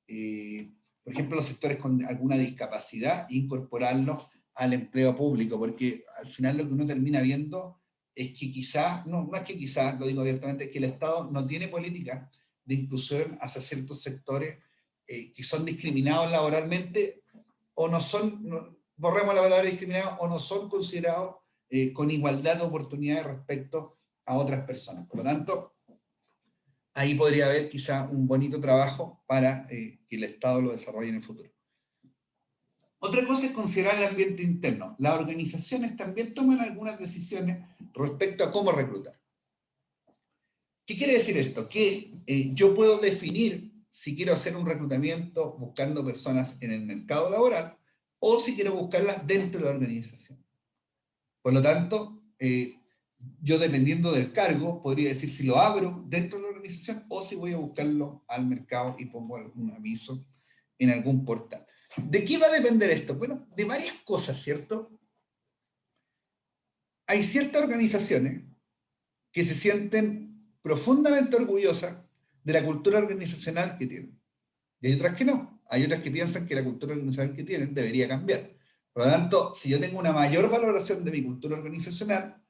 por ejemplo, los sectores con alguna discapacidad, incorporarlos al empleo público, porque al final lo que uno termina viendo es que quizás, no es que quizás, lo digo abiertamente, es que el Estado no tiene política de inclusión hacia ciertos sectores que son discriminados laboralmente, o no son, borremos la palabra discriminados, o no son considerados con igualdad de oportunidades respecto a otras personas. Por lo tanto, ahí podría haber quizá un bonito trabajo para que el Estado lo desarrolle en el futuro. Otra cosa es considerar el ambiente interno. Las organizaciones también toman algunas decisiones respecto a cómo reclutar. ¿Qué quiere decir esto? Que yo puedo definir si quiero hacer un reclutamiento buscando personas en el mercado laboral o si quiero buscarlas dentro de la organización. Por lo tanto, yo dependiendo del cargo podría decir si lo abro dentro de la organización o si voy a buscarlo al mercado y pongo algún aviso en algún portal. ¿De qué va a depender esto? Bueno, de varias cosas, ¿cierto? Hay ciertas organizaciones que se sienten profundamente orgullosas de la cultura organizacional que tienen. Y hay otras que no. Hay otras que piensan que la cultura organizacional que tienen debería cambiar. Por lo tanto, si yo tengo una mayor valoración de mi cultura organizacional,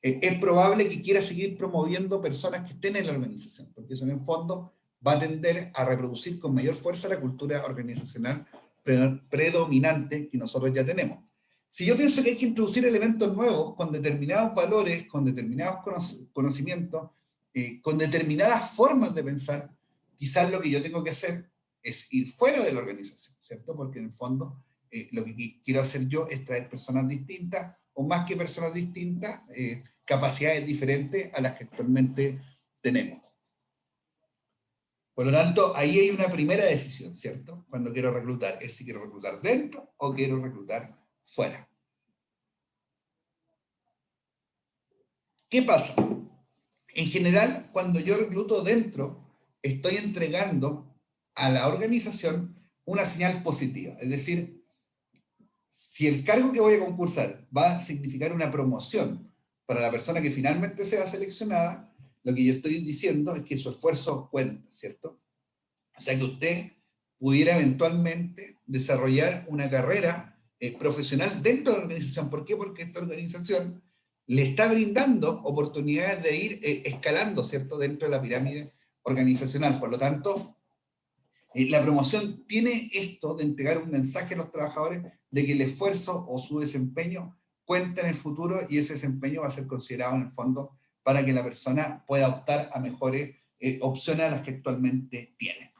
es probable que quiera seguir promoviendo personas que estén en la organización, porque eso en el fondo va a tender a reproducir con mayor fuerza la cultura organizacional predominante que nosotros ya tenemos. Si yo pienso que hay que introducir elementos nuevos con determinados valores, con determinados conocimientos, con determinadas formas de pensar, quizás lo que yo tengo que hacer es ir fuera de la organización, ¿cierto? Porque en el fondo lo que quiero hacer yo es traer personas distintas, o más que personas distintas, capacidades diferentes a las que actualmente tenemos. Por lo tanto, ahí hay una primera decisión, ¿cierto? Cuando quiero reclutar, es si quiero reclutar dentro o quiero reclutar fuera. ¿Qué pasa? En general, cuando yo recluto dentro, estoy entregando a la organización una señal positiva. Es decir, si el cargo que voy a concursar va a significar una promoción para la persona que finalmente sea seleccionada, lo que yo estoy diciendo es que su esfuerzo cuenta, ¿cierto? O sea que usted pudiera eventualmente desarrollar una carrera profesional dentro de la organización. ¿Por qué? Porque esta organización le está brindando oportunidades de ir escalando, ¿cierto?, dentro de la pirámide organizacional. Por lo tanto, la promoción tiene esto de entregar un mensaje a los trabajadores de que el esfuerzo o su desempeño cuenta en el futuro y ese desempeño va a ser considerado en el fondo para que la persona pueda optar a mejores opciones a las que actualmente tiene.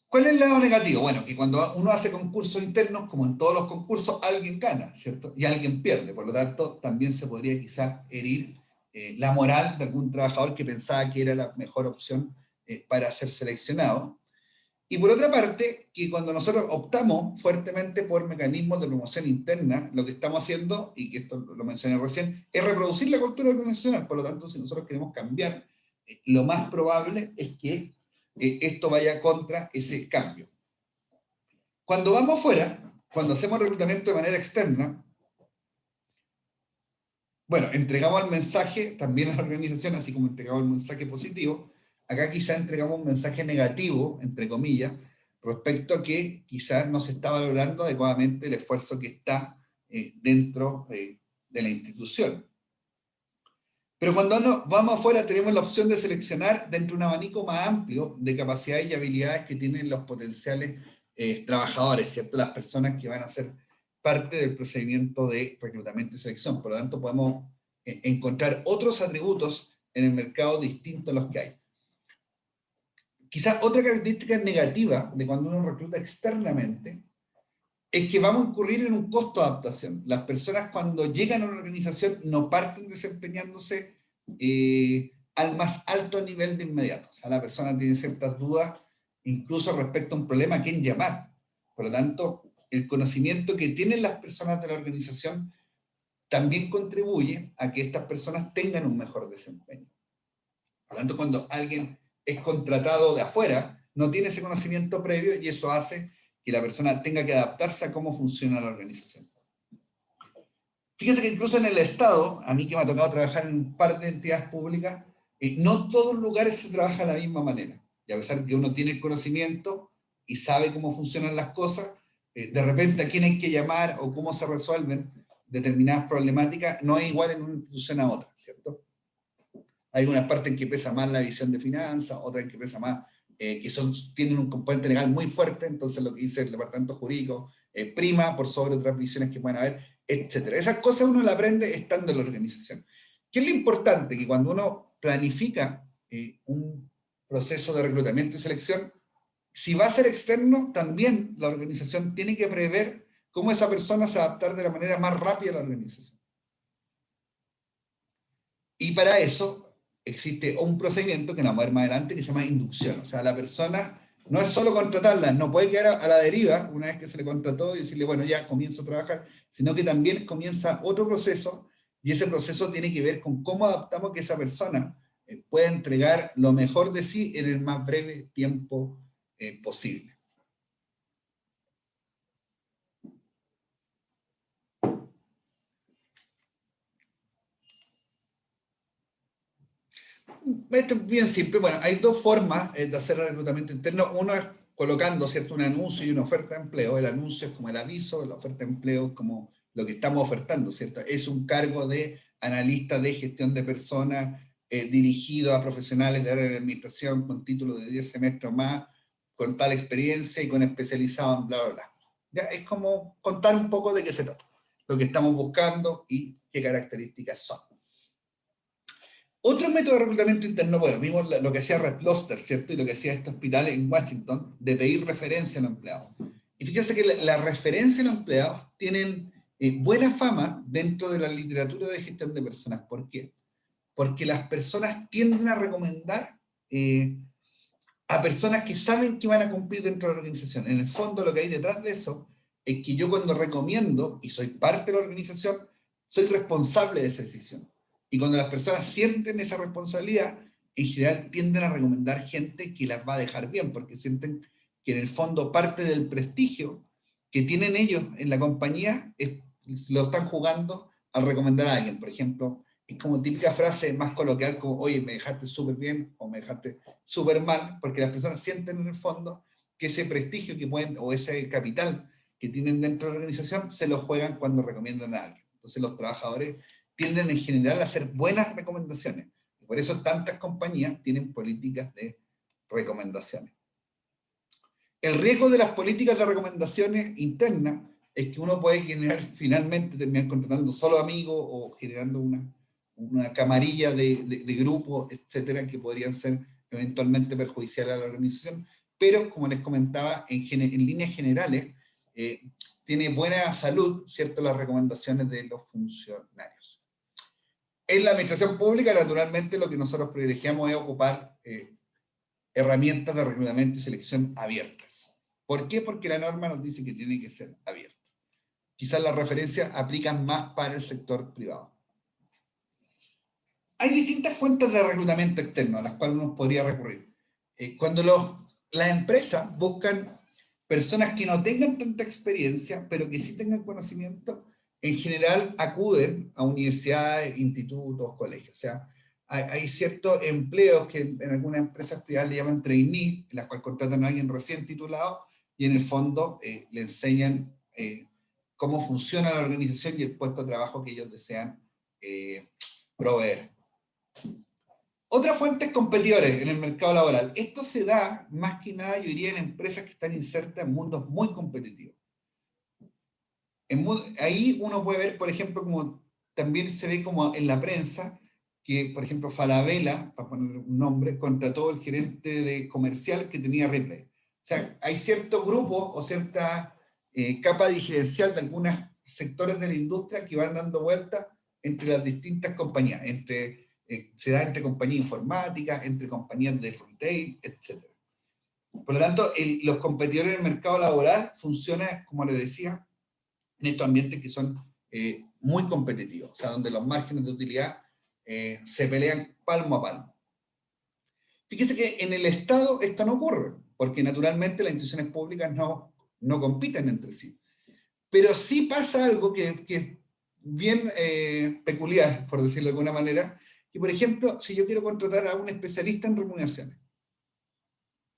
¿Cuál es el lado negativo? Bueno, que cuando uno hace concursos internos, como en todos los concursos, alguien gana, ¿cierto? Y alguien pierde. Por lo tanto, también se podría quizás herir la moral de algún trabajador que pensaba que era la mejor opción para ser seleccionado. Y por otra parte, que cuando nosotros optamos fuertemente por mecanismos de promoción interna, lo que estamos haciendo, y que esto lo mencioné recién, es reproducir la cultura organizacional. Por lo tanto, si nosotros queremos cambiar, lo más probable es que esto vaya contra ese cambio. Cuando vamos fuera, cuando hacemos reclutamiento de manera externa, bueno, entregamos el mensaje también a la organización, así como entregamos el mensaje positivo. Acá quizá entregamos un mensaje negativo, entre comillas, respecto a que quizás no se está valorando adecuadamente el esfuerzo que está dentro de la institución. Pero cuando vamos afuera tenemos la opción de seleccionar dentro de un abanico más amplio de capacidades y habilidades que tienen los potenciales trabajadores, ¿cierto? Las personas que van a ser parte del procedimiento de reclutamiento y selección. Por lo tanto, podemos encontrar otros atributos en el mercado distintos a los que hay. Quizás otra característica negativa de cuando uno recluta externamente es que vamos a incurrir en un costo de adaptación. Las personas cuando llegan a una organización no parten desempeñándose al más alto nivel de inmediato. O sea, la persona tiene ciertas dudas, incluso respecto a un problema a quién llamar. Por lo tanto, el conocimiento que tienen las personas de la organización también contribuye a que estas personas tengan un mejor desempeño. Por lo tanto, cuando alguien es contratado de afuera, no tiene ese conocimiento previo y eso hace que la persona tenga que adaptarse a cómo funciona la organización. Fíjense que incluso en el Estado, a mí que me ha tocado trabajar en un par de entidades públicas, no todos los lugares se trabaja de la misma manera. Y a pesar de que uno tiene el conocimiento y sabe cómo funcionan las cosas, de repente a quién hay que llamar o cómo se resuelven determinadas problemáticas, no es igual en una institución a otra, ¿cierto? Hay unas partes en que pesa más la visión de finanzas, otras en que pesa más, que tienen un componente legal muy fuerte, entonces lo que dice el departamento jurídico prima por sobre otras visiones que pueden haber, etc. Esas cosas uno las aprende estando en la organización. ¿Qué es lo importante? Que cuando uno planifica un proceso de reclutamiento y selección, si va a ser externo, también la organización tiene que prever cómo esa persona se va a adaptar de la manera más rápida a la organización. Y para eso existe un procedimiento que nos vamos a ver más adelante que se llama inducción. O sea, la persona no es solo contratarla, no puede quedar a la deriva una vez que se le contrató y decirle, bueno, ya comienzo a trabajar, sino que también comienza otro proceso y ese proceso tiene que ver con cómo adaptamos que esa persona pueda entregar lo mejor de sí en el más breve tiempo posible. Esto es bien simple. Bueno, hay dos formas de hacer el reclutamiento interno. Uno es colocando, ¿cierto?, un anuncio y una oferta de empleo. El anuncio es como el aviso, la oferta de empleo es como lo que estamos ofertando, ¿cierto? Es un cargo de analista de gestión de personas dirigido a profesionales de área de administración con título de 10 semestres o más, con tal experiencia y con especializado en bla, bla, bla. ¿Ya? Es como contar un poco de qué se trata, lo que estamos buscando y qué características son. Otro método de reclutamiento interno, bueno, vimos lo que hacía Red Lobster, ¿cierto? Y lo que hacía este hospital en Washington, de pedir referencia a los empleados. Y fíjense que la referencia a los empleados tienen buena fama dentro de la literatura de gestión de personas. ¿Por qué? Porque las personas tienden a recomendar a personas que saben que van a cumplir dentro de la organización. En el fondo, lo que hay detrás de eso es que yo cuando recomiendo, y soy parte de la organización, soy responsable de esa decisión. Y cuando las personas sienten esa responsabilidad, en general tienden a recomendar gente que las va a dejar bien, porque sienten que en el fondo parte del prestigio que tienen ellos en la compañía lo están jugando al recomendar a alguien. Por ejemplo, es como típica frase más coloquial como, oye, me dejaste súper bien o me dejaste súper mal, porque las personas sienten en el fondo que ese prestigio que pueden, o ese capital que tienen dentro de la organización, se lo juegan cuando recomiendan a alguien. Entonces los trabajadores tienden en general a hacer buenas recomendaciones. Y por eso tantas compañías tienen políticas de recomendaciones. El riesgo de las políticas de recomendaciones internas es que uno puede generar, finalmente terminar contratando solo amigos o generando una camarilla de grupos, etcétera, que podrían ser eventualmente perjudiciales a la organización. Pero, como les comentaba, en líneas generales, tiene buena salud, ¿cierto?, las recomendaciones de los funcionarios. En la administración pública, naturalmente, lo que nosotros privilegiamos es ocupar herramientas de reclutamiento y selección abiertas. ¿Por qué? Porque la norma nos dice que tiene que ser abierta. Quizás las referencias aplican más para el sector privado. Hay distintas fuentes de reclutamiento externo a las cuales uno podría recurrir. Cuando las empresas buscan personas que no tengan tanta experiencia, pero que sí tengan conocimiento, en general acuden a universidades, institutos, colegios. O sea, hay ciertos empleos que en algunas empresas privadas le llaman trainee, en las cuales contratan a alguien recién titulado y en el fondo le enseñan cómo funciona la organización y el puesto de trabajo que ellos desean proveer. Otras fuentes competidores en el mercado laboral. Esto se da más que nada, yo diría, en empresas que están insertas en mundos muy competitivos. Ahí uno puede ver, por ejemplo, como también se ve como en la prensa, que, por ejemplo, Falabella, para poner un nombre, contrató el gerente de comercial que tenía Ripley. O sea, hay cierto grupo o cierta capa diferencial de algunos sectores de la industria que van dando vueltas entre las distintas compañías, se da entre compañías informáticas, entre compañías de retail, etc. Por lo tanto, los competidores en el mercado laboral funcionan, como les decía, en estos ambientes que son muy competitivos, o sea, donde los márgenes de utilidad se pelean palmo a palmo. Fíjese que en el Estado esto no ocurre, porque naturalmente las instituciones públicas no compiten entre sí. Pero sí pasa algo que es bien peculiar, por decirlo de alguna manera, que por ejemplo, si yo quiero contratar a un especialista en remuneraciones,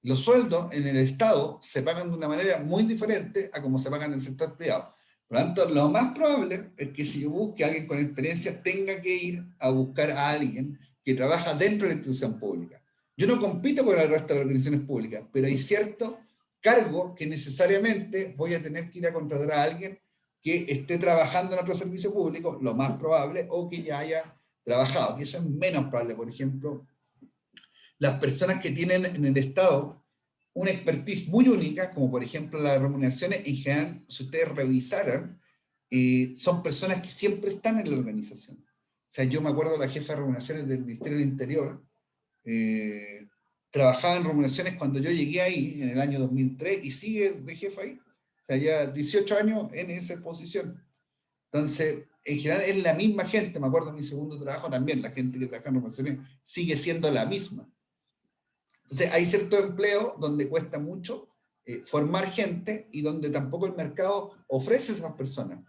los sueldos en el Estado se pagan de una manera muy diferente a como se pagan en el sector privado. Por lo tanto, lo más probable es que si yo busque a alguien con experiencia, tenga que ir a buscar a alguien que trabaja dentro de la institución pública. Yo no compito con el resto de las organizaciones públicas, pero hay ciertos cargos que necesariamente voy a tener que ir a contratar a alguien que esté trabajando en otro servicio público, lo más probable, o que ya haya trabajado, que eso es menos probable. Por ejemplo, las personas que tienen en el Estado una expertise muy única, como por ejemplo las remuneraciones, en general, si ustedes revisaran, son personas que siempre están en la organización. O sea, yo me acuerdo de la jefa de remuneraciones del Ministerio del Interior, trabajaba en remuneraciones cuando yo llegué ahí, en el año 2003, y sigue de jefa ahí. O sea, ya 18 años en esa posición. Entonces, en general es la misma gente, me acuerdo en mi segundo trabajo también, la gente que trabaja en remuneraciones sigue siendo la misma. Entonces, hay ciertos empleos donde cuesta mucho formar gente y donde tampoco el mercado ofrece a esas personas.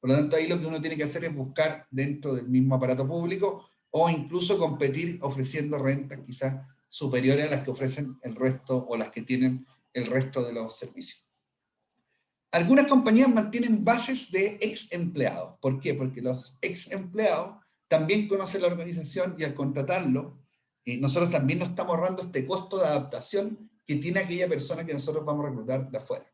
Por lo tanto, ahí lo que uno tiene que hacer es buscar dentro del mismo aparato público o incluso competir ofreciendo rentas quizás superiores a las que ofrecen el resto o las que tienen el resto de los servicios. Algunas compañías mantienen bases de ex empleados. ¿Por qué? Porque los ex empleados también conocen la organización y al contratarlo, nosotros también nos estamos ahorrando este costo de adaptación que tiene aquella persona que nosotros vamos a reclutar de afuera.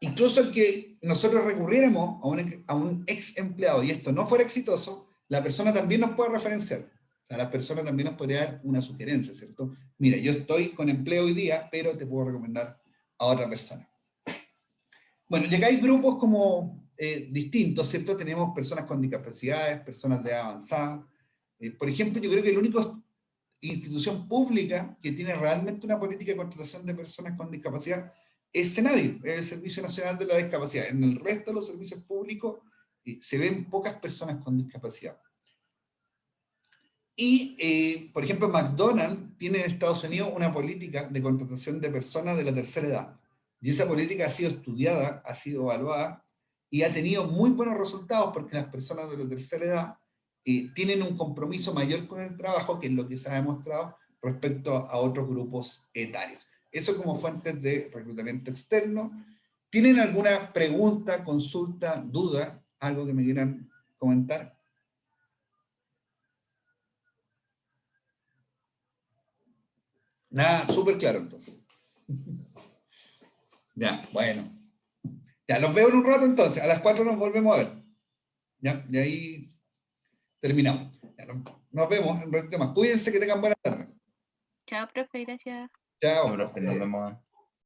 Incluso que nosotros recurriéramos a un ex empleado y esto no fuera exitoso, la persona también nos puede referenciar. O sea, la persona también nos podría dar una sugerencia, ¿cierto? Mira, yo estoy con empleo hoy día, pero te puedo recomendar a otra persona. Bueno, y acá hay grupos como distintos, ¿cierto? Tenemos personas con discapacidades, personas de edad avanzada. Por ejemplo, yo creo que la única institución pública que tiene realmente una política de contratación de personas con discapacidad es SENADIS, el Servicio Nacional de la Discapacidad. En el resto de los servicios públicos se ven pocas personas con discapacidad. Y, por ejemplo, McDonald's tiene en Estados Unidos una política de contratación de personas de la tercera edad. Y esa política ha sido estudiada, ha sido evaluada y ha tenido muy buenos resultados porque las personas de la tercera edad tienen un compromiso mayor con el trabajo, que es lo que se ha demostrado respecto a otros grupos etarios. Eso como fuentes de reclutamiento externo. ¿Tienen alguna pregunta, consulta, duda? ¿Algo que me quieran comentar? Nada, súper claro entonces. Ya, bueno. Ya, los veo en un rato entonces. A las 4 nos volvemos a ver. Ya, y ahí terminamos. Ya, nos vemos en un ratito más. Cuídense, que tengan buena tarde. Chao, profe, gracias. Chao. No, profe, nos vemos.